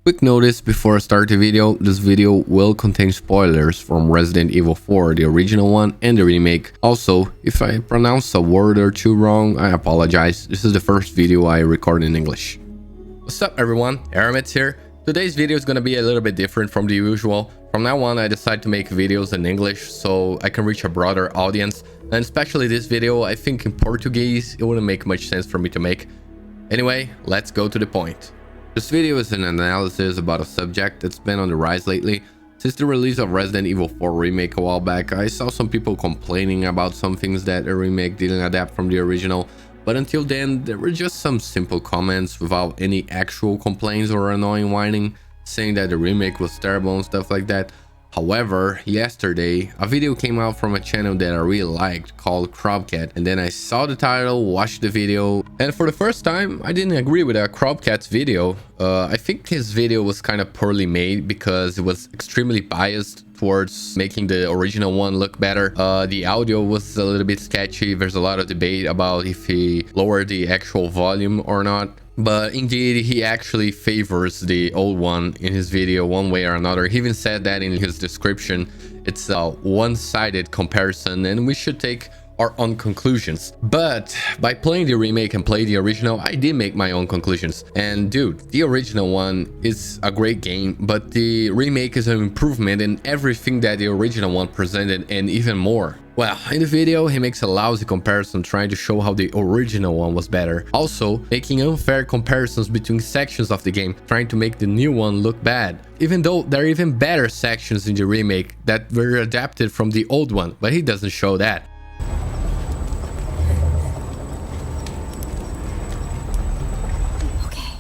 Quick notice before I start the video, this video will contain spoilers from Resident Evil 4, the original one and the remake. Also, if I pronounce a word or two wrong, I apologize. This is the first video I record in English. What's up everyone, Remake here. Today's video is gonna be a little bit different from the usual. From now on, I decided to make videos in English so I can reach a broader audience. And especially this video, I think in Portuguese, it wouldn't make much sense for me to make. Anyway, let's go to the point. This video is an analysis about a subject that's been on the rise lately. Since the release of Resident Evil 4 Remake a while back, I saw some people complaining about some things that the remake didn't adapt from the original. But until then, there were just some simple comments without any actual complaints or annoying whining, saying that the remake was terrible and stuff like that. However, yesterday, a video came out from a channel that I really liked called Crowbcat, and then I saw the title, watched the video, and for the first time, I didn't agree with Crowbcat's video. I think his video was kind of poorly made because it was extremely biased towards making the original one look better. The audio was a little bit sketchy. There's a lot of debate about if he lowered the actual volume or not. But indeed, he actually favors the old one in his video one way or another. He even said that in his description. It's a one-sided comparison and we should take our own conclusions. But by playing the remake and playing the original, I did make my own conclusions. And dude, the original one is a great game, but the remake is an improvement in everything that the original one presented and even more. Well, in the video, he makes a lousy comparison trying to show how the original one was better. Also, making unfair comparisons between sections of the game, trying to make the new one look bad. Even though there are even better sections in the remake that were adapted from the old one, but he doesn't show that. Okay,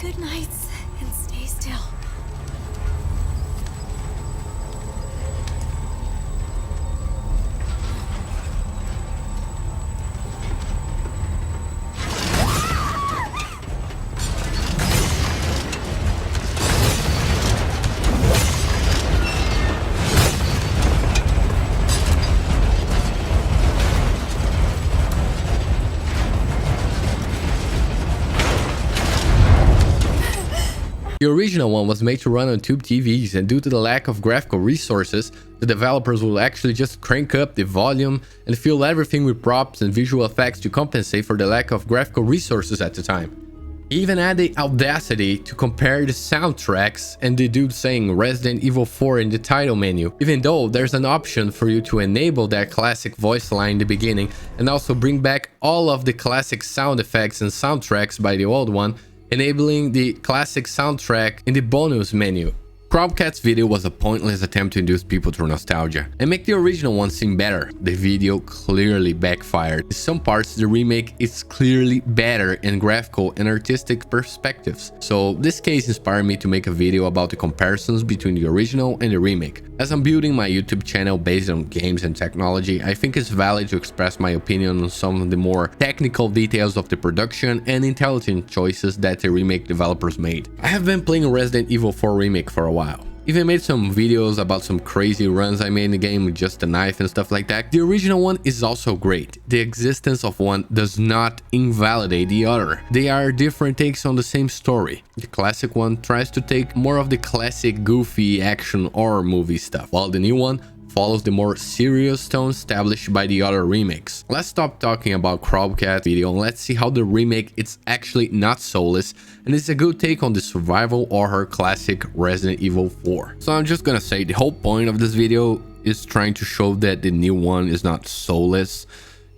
good nights and stay still. The original one was made to run on tube TVs, and due to the lack of graphical resources, the developers will actually just crank up the volume and fill everything with props and visual effects to compensate for the lack of graphical resources at the time. He even had the audacity to compare the soundtracks and the dude saying Resident Evil 4 in the title menu, even though there's an option for you to enable that classic voice line in the beginning and also bring back all of the classic sound effects and soundtracks by the old one, enabling the classic soundtrack in the bonus menu. Crowbcat's video was a pointless attempt to induce people to nostalgia and make the original one seem better. The video clearly backfired. In some parts, the remake is clearly better in graphical and artistic perspectives. So this case inspired me to make a video about the comparisons between the original and the remake. As I'm building my YouTube channel based on games and technology, I think it's valid to express my opinion on some of the more technical details of the production and intelligent choices that the remake developers made. I have been playing Resident Evil 4 Remake for a while. Even made some videos about some crazy runs I made in the game with just a knife and stuff like that. The original one is also great. The existence of one does not invalidate the other. They are different takes on the same story. The classic one tries to take more of the classic goofy action horror movie stuff, while the new one follows the more serious tone established by the other remakes. Let's stop talking about Crowbcat video and let's see how the remake is actually not soulless and it's a good take on the survival horror classic Resident Evil 4. So I'm just gonna say the whole point of this video is trying to show that the new one is not soulless.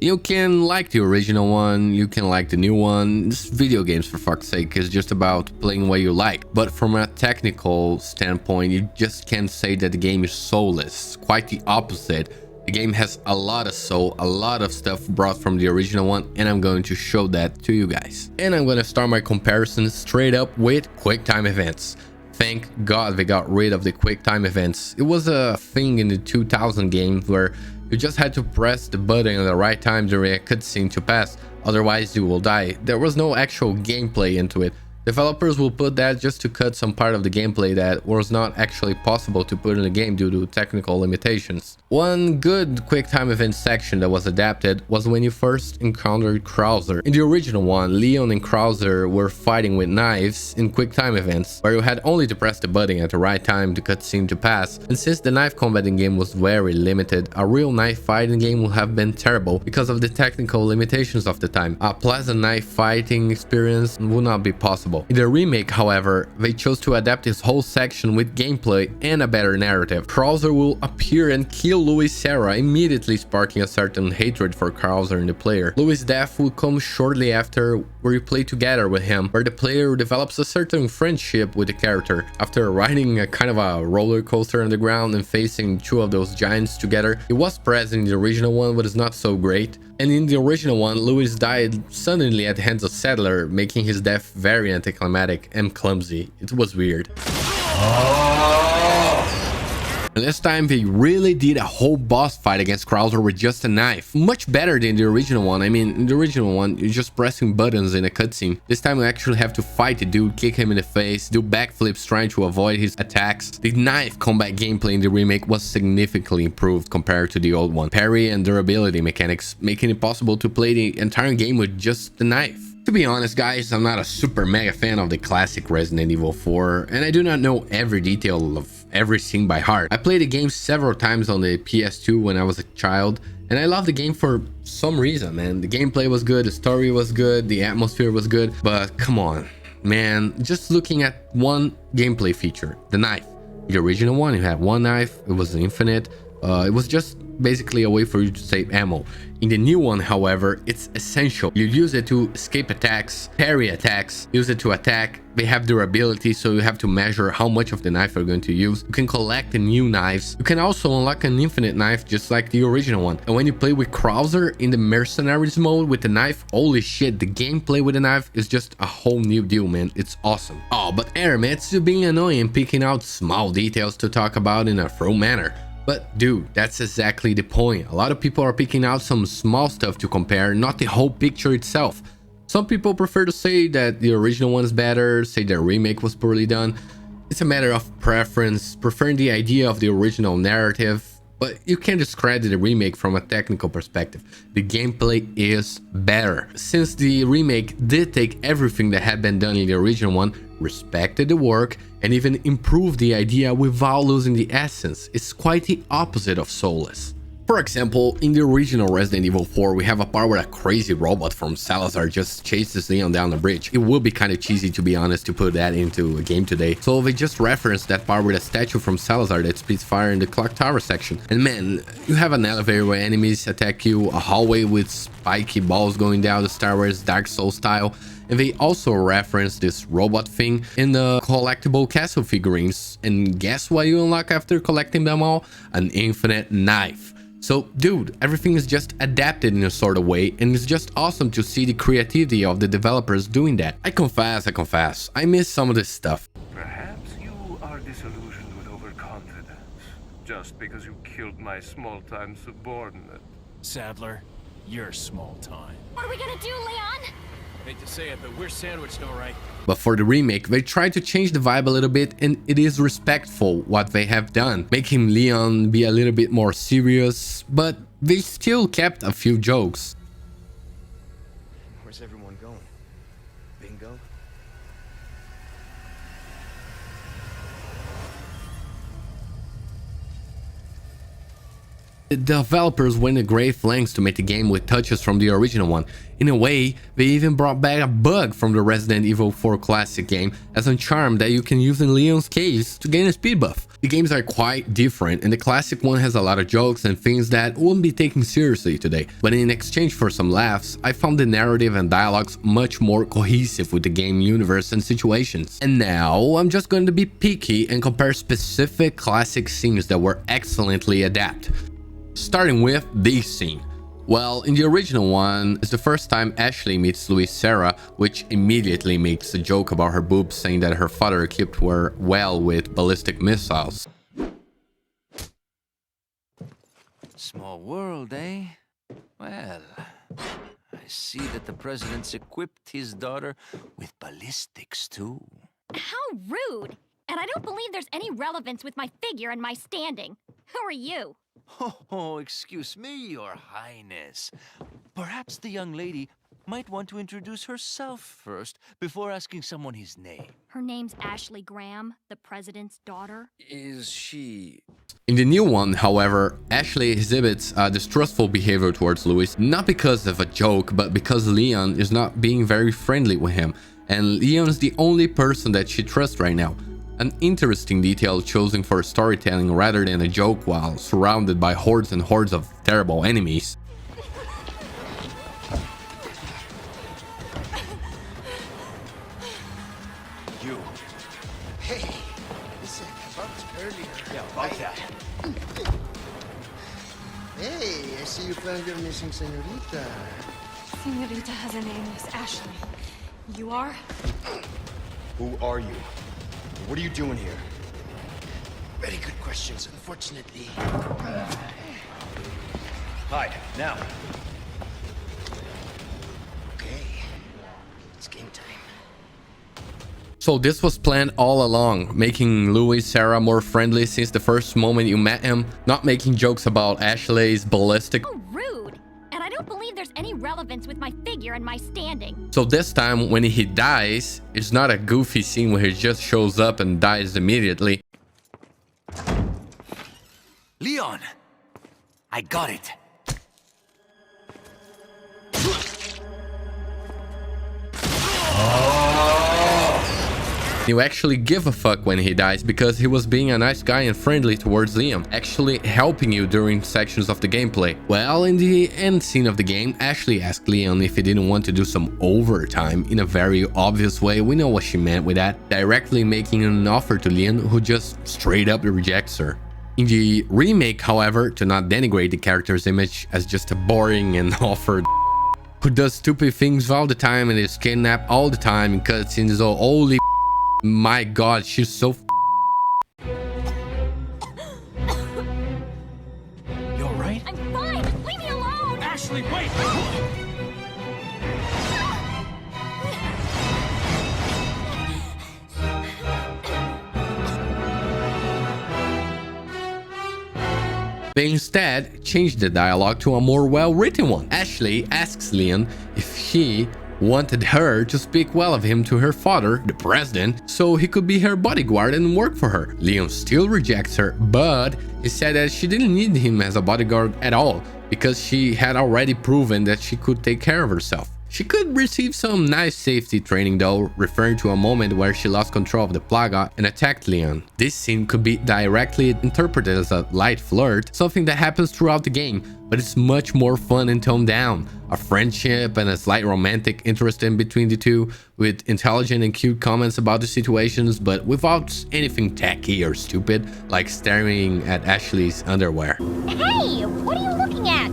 You can like the original one, you can like the new one. This video games, for fuck's sake, is just about playing what you like. But from a technical standpoint, you just can't say that the game is soulless. Quite the opposite. The game has a lot of soul, a lot of stuff brought from the original one, and I'm going to show that to you guys. And I'm going to start my comparison straight up with quick time events. Thank God they got rid of the quick time events. It was a thing in the 2000 games where you just had to press the button at the right time during a cutscene to pass, otherwise you will die. There was no actual gameplay into it. Developers will put that just to cut some part of the gameplay that was not actually possible to put in the game due to technical limitations. One good quick time event section that was adapted was when you first encountered Krauser. In the original one, Leon and Krauser were fighting with knives in quick time events, where you had only to press the button at the right time to cutscene to pass. And since the knife combat in game was very limited, a real knife fighting game would have been terrible because of the technical limitations of the time. A pleasant knife fighting experience would not be possible. In the remake, however, they chose to adapt this whole section with gameplay and a better narrative. Krauser will appear and kill Louis Serra, immediately sparking a certain hatred for Krauser in the player. Louis' death will come shortly after, where you play together with him, where the player develops a certain friendship with the character. After riding a kind of a roller coaster on the ground and facing two of those giants together, it was present in the original one, but it's not so great. And in the original one, Louis died suddenly at the hands of Saddler, making his death very anticlimactic and clumsy. It was weird. And this time they really did a whole boss fight against Krauser with just a knife. Much better than the original one. I mean, in the original one, you're just pressing buttons in a cutscene. This time you actually have to fight the dude, kick him in the face, do backflips trying to avoid his attacks. The knife combat gameplay in the remake was significantly improved compared to the old one. Parry and durability mechanics, making it possible to play the entire game with just the knife. To be honest, guys, I'm not a super mega fan of the classic Resident Evil 4, and I do not know every detail of everything by heart. I played the game several times on the PS2 when I was a child, and I loved the game for some reason, man. The gameplay was good, the story was good, the atmosphere was good, but come on, man, just looking at one gameplay feature, the knife. The original one, you had one knife, it was infinite, it was just basically a way for you to save ammo. In the new one, however, it's essential. You use it to escape attacks, parry attacks, use it to attack. They have durability, so you have to measure how much of the knife you're going to use. You can collect new knives. You can also unlock an infinite knife just like the original one. And when you play with Krauser in the mercenaries mode with the knife, holy shit, the gameplay with the knife is just a whole new deal, man. It's awesome. Oh, but Aram, it's still being annoying picking out small details to talk about in a throw manner. But dude, that's exactly the point. A lot of people are picking out some small stuff to compare, not the whole picture itself. Some people prefer to say that the original one is better, say the remake was poorly done. It's a matter of preference, preferring the idea of the original narrative, but you can't discredit the remake from a technical perspective. The gameplay is better. Since the remake did take everything that had been done in the original one, respected the work, and even improved the idea without losing the essence, it's quite the opposite of soulless. For example, in the original Resident Evil 4, we have a part where a crazy robot from Salazar just chases Leon down the bridge. It would be kind of cheesy, to be honest, to put that into a game today. So they just referenced that part with a statue from Salazar that spits fire in the clock tower section. And man, you have an elevator where enemies attack you, a hallway with spiky balls going down the stairways, Dark Souls style. And they also reference this robot thing in the collectible castle figurines. And guess what you unlock after collecting them all? An infinite knife. So dude, everything is just adapted in a sort of way, and it's just awesome to see the creativity of the developers doing that. I confess, I miss some of this stuff. Perhaps you are disillusioned with overconfidence, just because you killed my small-time subordinate. Sadler, you're small time. What are we gonna do, Leon? Hate to say it, but we're sandwiched, all right. But for the remake, they tried to change the vibe a little bit, and it is respectful what they have done, making Leon be a little bit more serious, but they still kept a few jokes. Where's everyone going? Bingo? The developers went to great lengths to make the game with touches from the original one. In a way, they even brought back a bug from the Resident Evil 4 classic game as a charm that you can use in Leon's case to gain a speed buff. The games are quite different, and the classic one has a lot of jokes and things that wouldn't be taken seriously today. But in exchange for some laughs, I found the narrative and dialogues much more cohesive with the game universe and situations. And now, I'm just going to be picky and compare specific classic scenes that were excellently adapted. Starting with this scene. Well, in the original one, it's the first time Ashley meets Louis Serra, which immediately makes a joke about her boobs, saying that her father equipped her well with ballistic missiles. Small world, eh? Well, I see that the president's equipped his daughter with ballistics, too. How rude! And I don't believe there's any relevance with my figure and my standing. Who are you? Oh, excuse me, Your Highness. Perhaps the young lady might want to introduce herself first before asking someone his name. Her name's Ashley Graham, the president's daughter. Is she... In the new one, however, Ashley exhibits a distrustful behavior towards Louis, not because of a joke, but because Leon is not being very friendly with him, and Leon's the only person that she trusts right now. An interesting detail chosen for storytelling rather than a joke while surrounded by hordes and hordes of terrible enemies. You? Hey, listen, about earlier. Yeah, about that. Hey, I see you found your missing señorita. Senorita has a name, Miss Ashley. You are? Who are you? What are you doing here? Very good questions, unfortunately. Hide, now. Okay, it's game time. So this was planned all along, making Louis Sarah more friendly since the first moment you met him, not making jokes about Ashley's ballistic. Oh, rude! And I don't believe there's any relevance with my figure and my standing. So this time when he dies, it's not a goofy scene where he just shows up and dies immediately. Leon! I got it. You actually give a fuck when he dies because he was being a nice guy and friendly towards Liam, actually helping you during sections of the gameplay. Well, in the end scene of the game, Ashley asked Leon if he didn't want to do some overtime in a very obvious way. We know what she meant with that, directly making an offer to Leon, who just straight up rejects her. In the remake, however, to not denigrate the character's image as just a boring and offered who does stupid things all the time and is kidnapped all the time in cutscenes, so holy my god, she's so You alright? I'm fine! Leave me alone! Ashley, wait! They instead changed the dialogue to a more well-written one. Ashley asks Leon if he wanted her to speak well of him to her father, the president, so he could be her bodyguard and work for her. Leon still rejects her, but he said that she didn't need him as a bodyguard at all because she had already proven that she could take care of herself. She could receive some nice safety training though, referring to a moment where she lost control of the Plaga and attacked Leon. This scene could be directly interpreted as a light flirt, something that happens throughout the game, but it's much more fun and toned down. A friendship and a slight romantic interest in between the two, with intelligent and cute comments about the situations, but without anything tacky or stupid, like staring at Ashley's underwear. Hey! What are you looking at?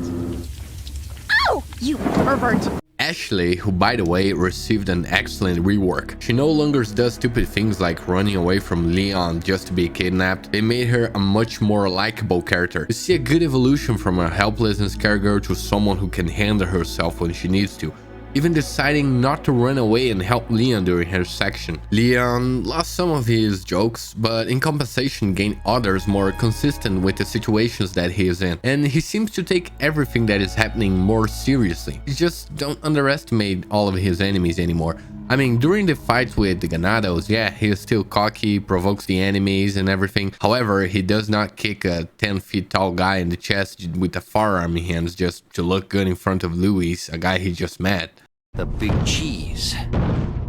Oh! You pervert! Ashley, who by the way received an excellent rework. She no longer does stupid things like running away from Leon just to be kidnapped. They made her a much more likable character. You see a good evolution from a helpless and scared girl to someone who can handle herself when she needs to, even deciding not to run away and help Leon during her section. Leon lost some of his jokes, but in compensation gained others more consistent with the situations that he is in, and he seems to take everything that is happening more seriously. You just don't underestimate all of his enemies anymore. I mean, during the fights with the Ganados, yeah, he is still cocky, provokes the enemies and everything. However, he does not kick a 10 feet tall guy in the chest with a firearm in hands just to look good in front of Louis, a guy he just met. The big cheese.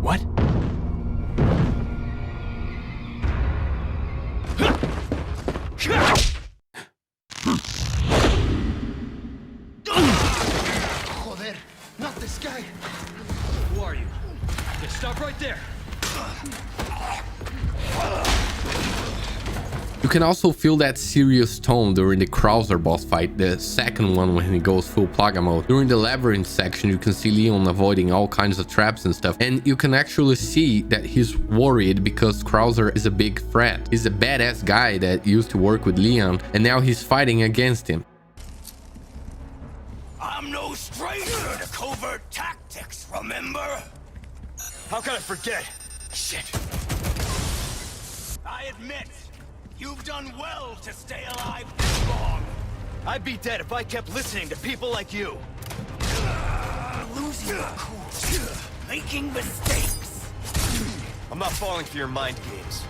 What? Joder, not this guy. Who are you? Yeah, stop right there! You can also feel that serious tone during the Krauser boss fight, the second one when he goes full Plaga mode. During the labyrinth section, you can see Leon avoiding all kinds of traps and stuff, and you can actually see that he's worried because Krauser is a big threat. He's a badass guy that used to work with Leon, and now he's fighting against him. I'm I'm no stranger to covert tactics, remember? How can I forget? Shit. I admit, you've done well to stay alive this long. I'd be dead if I kept listening to people like you. Losing your cool. Making mistakes. I'm not falling for your mind games.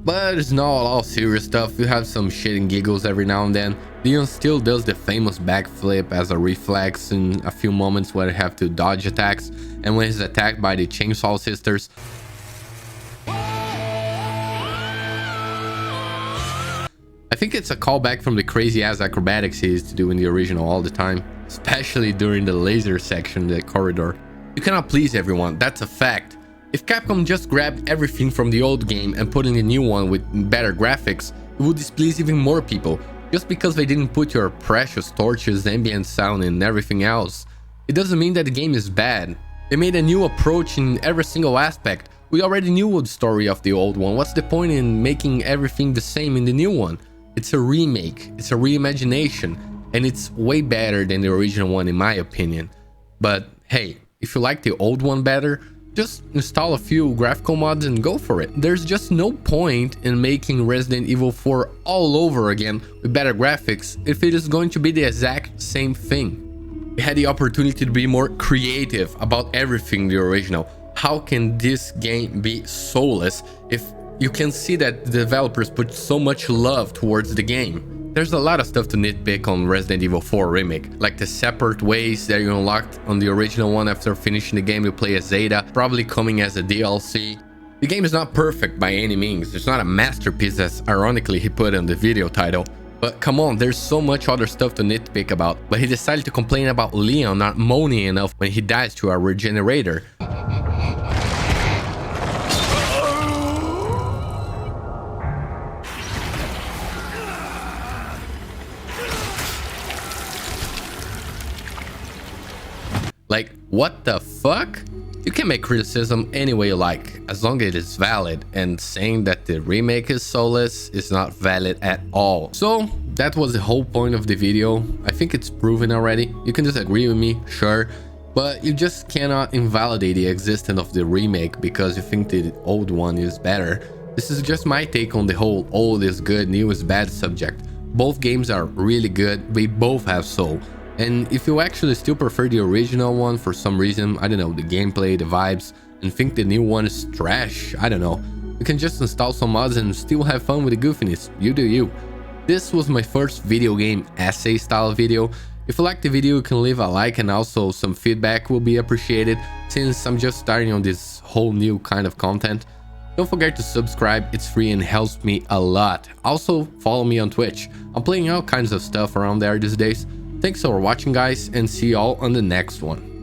But it's not all serious stuff. You have some shit and giggles every now and then. Leon still does the famous backflip as a reflex in a few moments where you have to dodge attacks, and when he's attacked by the Chainsaw Sisters. I think it's a callback from the crazy ass acrobatics he used to do in the original all the time, especially during the laser section in the corridor. You cannot please everyone, that's a fact. If Capcom just grabbed everything from the old game and put in a new one with better graphics, it would displease even more people, just because they didn't put your precious torches, ambient sound and everything else. It doesn't mean that the game is bad. They made a new approach in every single aspect. We already knew the story of the old one, what's the point in making everything the same in the new one? It's a remake, it's a reimagination, and it's way better than the original one in my opinion. But hey, if you like the old one better, just install a few graphical mods and go for it. There's just no point in making Resident Evil 4 all over again with better graphics if it is going to be the exact same thing. We had the opportunity to be more creative about everything in the original. How can this game be soulless if you can see that the developers put so much love towards the game? There's a lot of stuff to nitpick on Resident Evil 4 Remake, like the separate ways that you unlocked on the original one after finishing the game. You play as Zeta, probably coming as a DLC. The game is not perfect by any means, it's not a masterpiece as ironically he put in the video title. But come on, there's so much other stuff to nitpick about. But he decided to complain about Leon not moaning enough when he dies to a regenerator. Like, what the fuck? You can make criticism any way you like, as long as it is valid, and saying that the remake is soulless is not valid at all. So, that was the whole point of the video. I think it's proven already. You can disagree with me, sure, but you just cannot invalidate the existence of the remake because you think the old one is better. This is just my take on the whole old is good, new is bad subject. Both games are really good, they both have soul. And if you actually still prefer the original one for some reason, I don't know, the gameplay, the vibes, and think the new one is trash, I don't know, you can just install some mods and still have fun with the goofiness, you do you. This was my first video game essay style video. If you liked the video, you can leave a like, and also some feedback will be appreciated since I'm just starting on this whole new kind of content. Don't forget to subscribe, it's free and helps me a lot. Also follow me on Twitch, I'm playing all kinds of stuff around there these days. Thanks for watching guys, and see y'all on the next one.